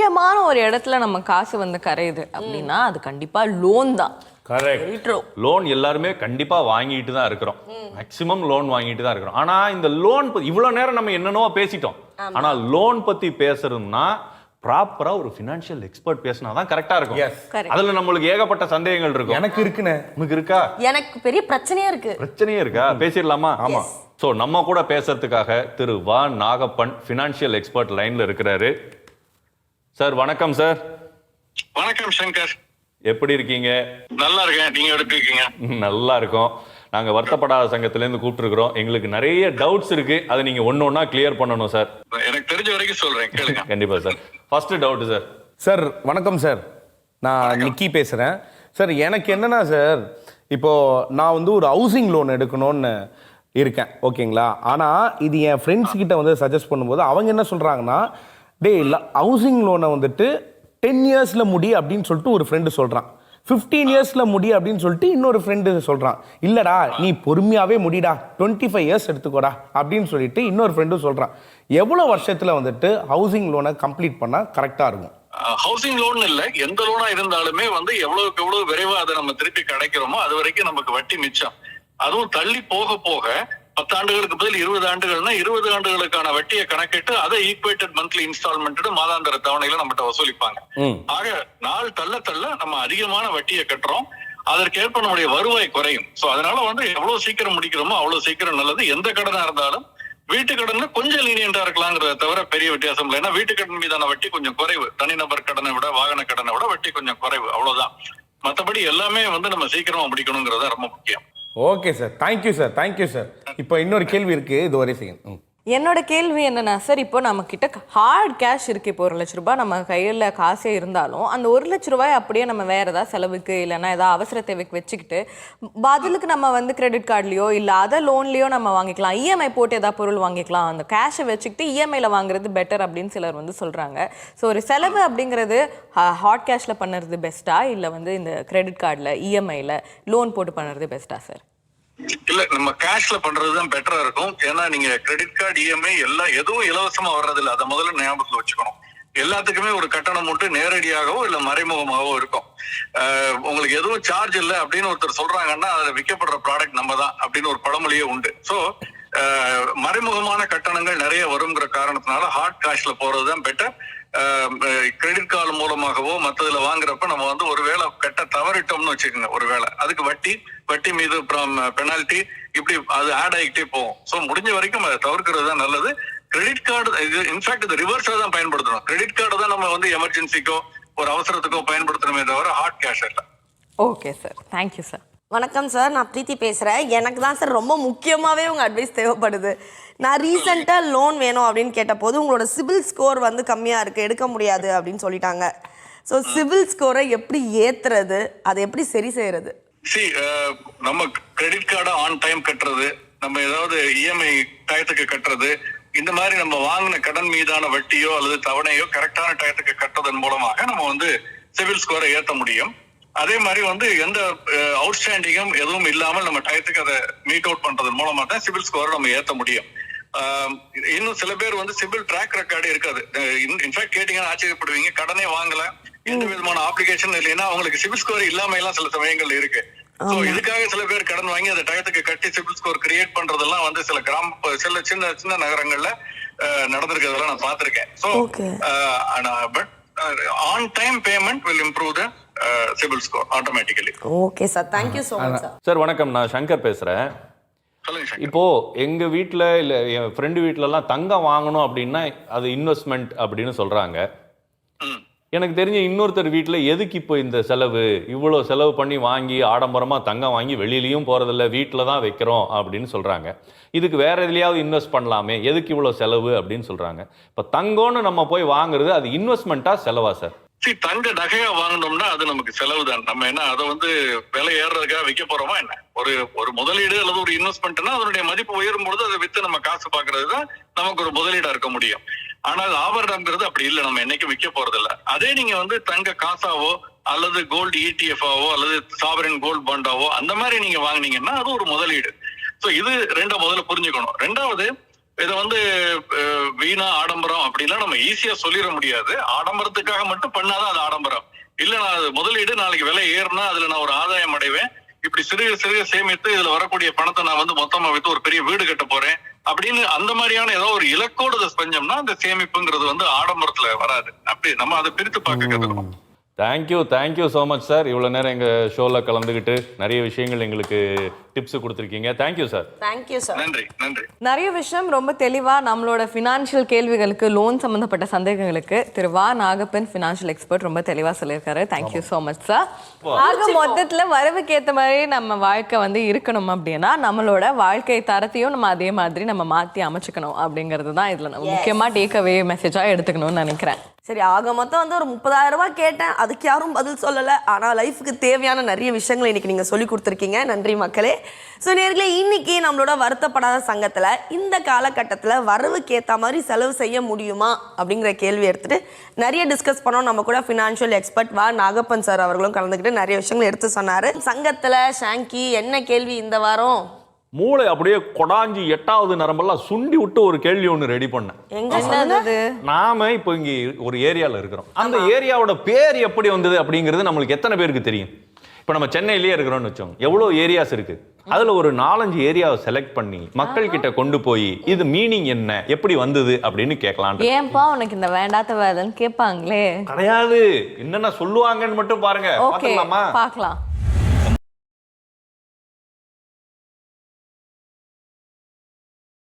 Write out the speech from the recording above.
முக்கியமான ஒரு இடத்துல நம்ம காசு வந்து கரையுது அப்படின்னா அது கண்டிப்பா லோன் தான். கரெக்ட். லோன் எல்லாருமே கண்டிப்பா வாங்கிட்டு தான் இருக்கிறோம். மேக்சிமம் லோன் வாங்கிட்டு தான் இருக்கிறோம். ஆனா இந்த லோன் இவ்வளவு நேரம் நம்ம என்னென்னவோ பேசிட்டோம். ஆனா லோன் பத்தி பேசுறதுன்னா ப்ராப்பரா ஒரு ஃபினான்ஷியல் எக்ஸ்பர்ட் பேசினாதான் கரெக்டா இருக்கும். அதுல நம்மளுக்கு ஏகப்பட்ட சந்தேகங்கள் இருக்கும். எனக்கு இருக்குனே. உங்களுக்கு இருக்கா? எனக்கு பெரிய பிரச்சனையா இருக்கா? பேசிடலாமா? ஆமா. சோ நம்ம கூட பேசுறதுக்காக திரு வா நாகப்பன் ஃபினான்ஷியல் எக்ஸ்பர்ட் லைன்ல இருக்கிறாரு. சார் வணக்கம். சார் வணக்கம் சங்கர். எப்படி இருக்கீங்க? நல்லா இருக்கேன். நீங்க எப்படி இருக்கீங்க? நல்லா இருக்கோம். நாங்க வருத்தப்படாத சங்கத்துல இருந்து கூப்பிட்டுருக்கிறோம். எங்களுக்கு நிறைய டவுட்ஸ் இருக்கு. அதை நீங்க ஒன்னொன்னா கிளியர் பண்ணணும் சார். எனக்கு தெரிஞ்ச வரைக்கும் சொல்றேன், கேளுங்க. கண்டிப்பா sir. First doubt sir. Sir வணக்கம் சார். நான் நிக்கி பேசுறேன். சார் எனக்கு என்னன்னா சார், இப்போ நான் வந்து ஒரு ஹவுசிங் லோன் எடுக்கணும்னு இருக்கேன், ஓகேங்களா? ஆனால் இது என் ஃப்ரெண்ட்ஸ் கிட்ட வந்து சஜஸ்ட் பண்ணும்போது அவங்க என்ன சொல்கிறாங்கன்னா, டே ஹவுசிங் லோனை வந்துட்டு 10 இயர்ஸில் முடி அப்படின்னு சொல்லிட்டு ஒரு ஃப்ரெண்டு சொல்கிறான். 15 இயர்ஸில் முடி அப்படின்னு சொல்லிட்டு இன்னொரு ஃப்ரெண்டு சொல்கிறான். இல்லைடா நீ பொறுமையாகவே முடிடா, 25 இயர்ஸ் எடுத்துக்கோடா அப்படின்னு சொல்லிட்டு இன்னொரு ஃப்ரெண்டும் சொல்கிறான். எவ்வளோ வருஷத்தில் வந்துட்டு ஹவுசிங் லோனை கம்ப்ளீட் பண்ணால் கரெக்டாக இருக்கும்? ஹவுசிங் லோன் இல்ல, எந்த லோனா இருந்தாலுமே வந்து எவ்வளவுக்கு எவ்வளவு விரைவா அதை நம்ம திருப்பி கிடைக்கிறோமோ அது வரைக்கும் நமக்கு வட்டி மிச்சம். அதுவும் தள்ளி போக போக 10 ஆண்டுகளுக்கு பதில் 20 ஆண்டுகள்னா 20 ஆண்டுகளுக்கான வட்டியை கணக்கிட்டு அதை ஈக்குவேட்டட் மந்த்லி இன்ஸ்டால்மெண்ட் மாதாந்திர தவணைகளை நம்மகிட்ட வசூலிப்பாங்க. ஆக நாள் தள்ள தள்ள நம்ம அதிகமான வட்டியை கட்டுறோம். அதற்கேற்ப நம்முடைய வருவாய் குறையும். சோ அதனால வந்து எவ்வளவு சீக்கிரம் முடிக்கிறோமோ அவ்வளவு சீக்கிரம் நல்லது. எந்த கடனா இருந்தாலும் வீட்டு கடன்ல கொஞ்சம் லீனியண்டா இருக்கலாங்கிறத தவிர பெரிய வித்தியாசம் இல்லை. ஏன்னா வீட்டு கடன் மீதான வட்டி கொஞ்சம் குறைவு, தனிநபர் கடனை விட வாகன கடனை விட வட்டி கொஞ்சம் குறைவு, அவ்வளவுதான். மற்றபடி எல்லாமே வந்து நம்ம சீக்கிரமா முடிக்கணுங்கிறத ரொம்ப முக்கியம். Okay sir, thank you sir, thank you sir. இப்போ இன்னொரு கேள்வி இருக்கு, இது ஒரே செகண்ட். என்னோட கேள்வி என்னன்னா சார், இப்போ நம்ம கிட்ட ஹார்ட் கேஷ் இருக்கு. இப்போ 1 லட்ச ரூபாய் நம்ம கையில் காசே இருந்தாலும் அந்த 1 லட்ச ரூபாய் அப்படியே நம்ம வேற ஏதாவது செலவுக்கு இல்லைன்னா ஏதாவது அவசர தேவைக்கு வச்சுக்கிட்டு பதிலுக்கு நம்ம வந்து கிரெடிட் கார்ட்லயோ இல்லை அதை லோன்லயோ நம்ம வாங்கிக்கலாம். இஎம்ஐ போட்டு ஏதாவது பொருள் வாங்கிக்கலாம். அந்த கேஷை வச்சுக்கிட்டு இஎம்ஐல வாங்குறது பெட்டர் அப்படின்னு சிலர் வந்து சொல்றாங்க. ஸோ ஒரு செலவு அப்படிங்கிறது ஹார்ட் கேஷ்ல பண்ணுறது பெஸ்ட்டா இல்லை வந்து இந்த கிரெடிட் கார்டில் இஎம்ஐல லோன் போட்டு பண்ணுறது பெஸ்ட்டா சார்? இல்ல, நம்ம கேஷ்ல பண்றதுதான் பெட்டரா இருக்கும். ஏன்னா நீங்க கிரெடிட் கார்டு இஎம்ஐ எல்லாம் எதுவும் இலவசமா வர்றது இல்லை. அதை முதல்ல ஞாபகத்துல வச்சுக்கணும். எல்லாத்துக்குமே ஒரு கட்டணம் உண்டு, நேரடியாகவோ இல்ல மறைமுகமாகவோ இருக்கும். உங்களுக்கு எதுவும் சார்ஜ் இல்லை அப்படின்னு ஒருத்தர் சொல்றாங்கன்னா அதுல விற்கப்படுற ப்ராடக்ட் நம்ம தான் அப்படின்னு ஒரு பழமொழியே உண்டு. ஸோ மறைமுகமான கட்டணங்கள் நிறைய வருங்கிற காரணத்தினால ஹார்ட் கேஷ்ல போறதுதான் பெட்டர். கிரெடிட் கார்டு மூலமாகவோ மற்றதுல வாங்குறப்ப நம்ம வந்து ஒருவேளை கட்ட தவறிட்டோம்னு வச்சுக்கோங்க, ஒருவேளை அதுக்கு வட்டி மீது பெனால்டி இப்படி அது ஆட் ஆகிட்டே போகும். ஸோ முடிஞ்ச வரைக்கும் அதை தவிர்க்கிறது தான் நல்லது. கிரெடிட் கார்டு இது இன்ஃபேக்ட் இது ரிவர்ஸா தான் பயன்படுத்தணும். கிரெடிட் கார்டு தான் நம்ம வந்து எமர்ஜென்சிக்கோ ஒரு அவசரத்துக்கோ பயன்படுத்தணுமே தவிர ஹார்ட் கேஷ் இல்லை. Okay sir, thank you sir. வணக்கம் சார், நான் பிரீத்தி பேசுகிறேன். எனக்கு தான் சார் ரொம்ப முக்கியமாகவே உங்கள் அட்வைஸ் தேவைப்படுது. நான் ரீசெண்டாக லோன் வேணும் அப்படின்னு கேட்டபோது உங்களோட சிபில் ஸ்கோர் வந்து கம்மியாக இருக்குது, எடுக்க முடியாது அப்படின்னு சொல்லிட்டாங்க. ஸோ சிபில் ஸ்கோரை எப்படி ஏற்றுறது, அதை எப்படி சரி செய்கிறது? நம்ம கிரெடிட் கார்டை ஆன் டைம் கட்டுறது, நம்ம ஏதாவது இஎம்ஐ டயத்துக்கு கட்டுறது, இந்த மாதிரி நம்ம வாங்கின கடன் மீதான வட்டியோ அல்லது தவணையோ கரெக்டான டயத்துக்கு கட்டுறதன் மூலமாக நம்ம வந்து சிபில் ஸ்கோரை ஏற்ற முடியும். அதே மாதிரி வந்து எந்த அவுட்ஸ்டாண்டிங்கும் எதுவும் இல்லாமல் நம்ம டயத்துக்கு அதை மீட் அவுட் பண்றதன் மூலமா தான் சிபில் ஸ்கோரை நம்ம ஏற்ற முடியும். இன்னும் சில பேர் வந்து சிபில் ட்ராக் ரெக்கார்டு இருக்காது. இன்ஃபேக்ட் கேட்டீங்கன்னா ஆச்சரியப்படுவீங்க, கடனே வாங்கல, எந்த விதமான அப்ளிகேஷன் இல்லைன்னா அவங்களுக்கு சிபில் ஸ்கோர் இல்லாம எல்லாம் சில சமயங்கள் இருக்கு. சோ இதுக்காக சில பேர் கடன் வாங்கி அந்த டயத்துக்கு கட்டி சிபில் ஸ்கோர் கிரியேட் பண்றதெல்லாம் வந்து சில சின்ன நகரங்கள்ல நடந்திருக்கிறதெல்லாம் நான் பார்த்திருக்கேன். So but on time payment will improve the CIBIL score automatically. Okay sir, thank you so much sir. Sir வணக்கம், நான் சங்கர் பேசுறேன். இப்போ எங்க வீட்டுல இல்ல என் ஃப்ரெண்டு வீட்டுல எல்லாம் தங்கம் வாங்கணும் அப்படின்னா அது இன்வெஸ்ட்மெண்ட் அப்படின்னு சொல்றாங்க. எனக்கு தெரிஞ்ச இன்னொருத்தர் வீட்டுல எதுக்கு இப்போ இந்த செலவு, இவ்வளவு செலவு பண்ணி வாங்கி ஆடம்பரமா தங்கம் வாங்கி வெளியிலயும் போறதில்ல, வீட்டுல தான் வைக்கிறோம் அப்படின்னு சொல்றாங்க. இதுக்கு வேற எதுலயாவது இன்வெஸ்ட் பண்ணலாமே, எதுக்கு இவ்வளவு செலவு அப்படின்னு சொல்றாங்க. இப்ப தங்கம்னு நம்ம போய் வாங்குறது அது இன்வெஸ்ட்மெண்ட்டா செலவா சார்? தங்க நகையா வாங்கணும்னா அது நமக்கு செலவு தான். நம்ம என்ன அதை வந்து விலை ஏறுறதுக்காக விற்க போறோமா என்ன? ஒரு முதலீடு அல்லது ஒரு இன்வெஸ்ட்மெண்ட்னா அதனுடைய மதிப்பு உயரும் பொழுது அதை வித்து நம்ம காசு பாக்குறது தான் நமக்கு ஒரு முதலீடா இருக்க முடியும். ஆனால் ஆபரணம்ங்கிறது அப்படி இல்லை, நம்ம என்னைக்கும் விற்க போறது இல்லை. அதே நீங்க வந்து தங்க காசாவோ அல்லது கோல்டு இடிஎஃப்ஆவோ அல்லது சாவரின் கோல்டு பாண்டாவோ அந்த மாதிரி நீங்க வாங்கினீங்கன்னா அது ஒரு முதலீடு. ஸோ இது முதல்ல புரிஞ்சுக்கணும். ரெண்டாவது, இதை வந்து வீணா ஆடம்பரம் அப்படின்லாம் நம்ம ஈஸியா சொல்லிட முடியாது. ஆடம்பரத்துக்காக மட்டும் பண்ணாதான் அது ஆடம்பரம். இல்ல நான் அது முதலீடு, நாளைக்கு விலை ஏறினா அதுல நான் ஒரு ஆதாயம் அடைவேன், இப்படி சிறுக சிறுக சேமித்து இதுல வரக்கூடிய பணத்தை நான் வந்து மொத்தமா வைத்து ஒரு பெரிய வீடு கட்ட போறேன் அப்படின்னு அந்த மாதிரியான ஏதோ ஒரு இலக்கோடு அதை செஞ்சோம்னா அந்த சேமிப்புங்கிறது வந்து ஆடம்பரத்துல வராது. அப்படி நம்ம அதை பிரித்து பார்க்க கத்துக்கணும். Thank you so much sir. இவ்வளோ நேரம் எங்கள் ஷோவில் கலந்துக்கிட்டு நிறைய விஷயங்கள் எங்களுக்கு டிப்ஸ் கொடுத்துருக்கீங்க. Thank you sir. Thank you sir. நன்றி நன்றி. நிறைய விஷயம் ரொம்ப தெளிவா நம்மளோட ஃபினான்ஷியல் கேள்விகளுக்கு, லோன் சம்பந்தப்பட்ட சந்தேகங்களுக்கு திரு வா. நாகப்பன் ஃபினான்ஷியல் எக்ஸ்பர்ட் ரொம்ப தெளிவா சொல்லியிருக்காரு. Thank you so much sir. ஆக மொத்தத்துல வரவுக்கு ஏற்ற மாதிரி நம்ம வாழ்க்கை வந்து இருக்கணும் அப்படின்னா நம்மளோட வாழ்க்கை தரத்தையும் நம்ம அதே மாதிரி நம்ம மாற்றி அமைச்சுக்கணும் அப்படிங்கிறது தான் இதில் நம்ம முக்கியமாக டேக்அவே மெசேஜாக எடுத்துக்கணும்னு நினைக்கிறேன். சரி, ஆக மொத்தம் வந்து ஒரு 30,000 ரூபாய் கேட்டேன், அதுக்கு யாரும் பதில் சொல்லலை. ஆனால் லைஃபுக்கு தேவையான நிறைய விஷயங்களை இன்னைக்கு நீங்கள் சொல்லி கொடுத்துருக்கீங்க. நன்றி மக்களே. ஸோ நேர்களே, இன்னைக்கு நம்மளோட வருத்தப்படாத சங்கத்தில் இந்த காலகட்டத்தில் வரவுக்கு ஏற்ற மாதிரி செலவு செய்ய முடியுமா அப்படிங்கிற கேள்வி எடுத்துட்டு நிறைய டிஸ்கஸ் பண்ணோம். நம்ம கூட ஃபினான்ஷியல் எக்ஸ்பர்ட் வா. நாகப்பன் சார் அவர்களும் கலந்துக்கிட்டு நிறைய விஷயங்கள் எடுத்து சொன்னார். சங்கத்தில் ஷாங்கி என்ன கேள்வி இந்த வாரம்? மூளை அப்படியே கொடாஞ்சி 8வது நரம்பெல்லாம் சுண்டி விட்டு ஒரு கேள்வி ஒன்று ரெடி பண்ணேன். என்னது? நாம இப்போ இங்கே ஒரு ஏரியாவில் இருக்கிறோம். அந்த ஏரியாவோட பேர் எப்படி வந்தது அப்படிங்கிறது நம்மளுக்கு எத்தனை பேருக்கு தெரியும்? இப்போ நம்ம சென்னையிலேயே இருக்கிறோம்னு வச்சோம், எவ்வளோ ஏரியாஸ் இருக்கு. அதில் ஒரு 4-5 ஏரியாவை செலக்ட் பண்ணி மக்கள் கிட்ட கொண்டு போய் இது மீனிங் என்ன, எப்படி வந்தது அப்படின்னு கேட்கலாம். ஏன்பா உனக்கு இந்த வேண்டாத வேலைன்னு கேட்பாங்களே? கிடையாது, என்னென்ன சொல்லுவாங்கன்னு மட்டும் பாருங்க. ஓகே, பார்க்கலாமா? பார்க்கலாம்.